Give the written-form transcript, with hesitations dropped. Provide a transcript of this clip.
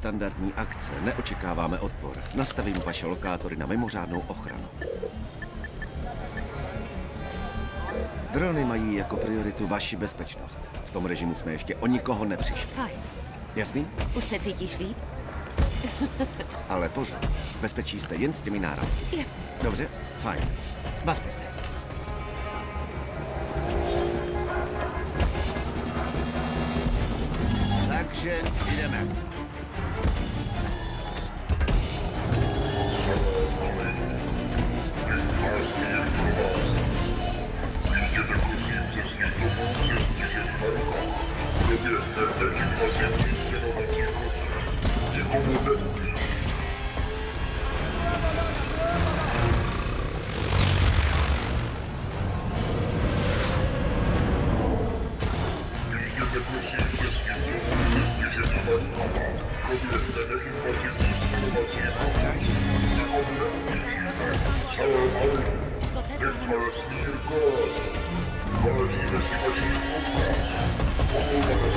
standardní akce, neočekáváme odpor. Nastavím vaše lokátory na mimořádnou ochranu. Drony mají jako prioritu vaši bezpečnost. V tom režimu jsme ještě o nikoho nepřišli. Fajn. Jasný? Už se cítíš líp? Ale pozor, v bezpečí jste jen s těmi náramky. Jasně. Dobře? Fajn. Bavte se. Takže jdeme. Jděte prosím ze svých domů se zdržením na rukách. Proběhnete invazivní stěnovací proces. Nikomu neublíží. Jděte prosím ze svých domů se zdržením na rukách. Proběhnete invazivní stěnovací proces. Nikomu neublíží. Salam alaikum. Nechme smír koláze. Vážíme si vaší spolupráci. Omlouváme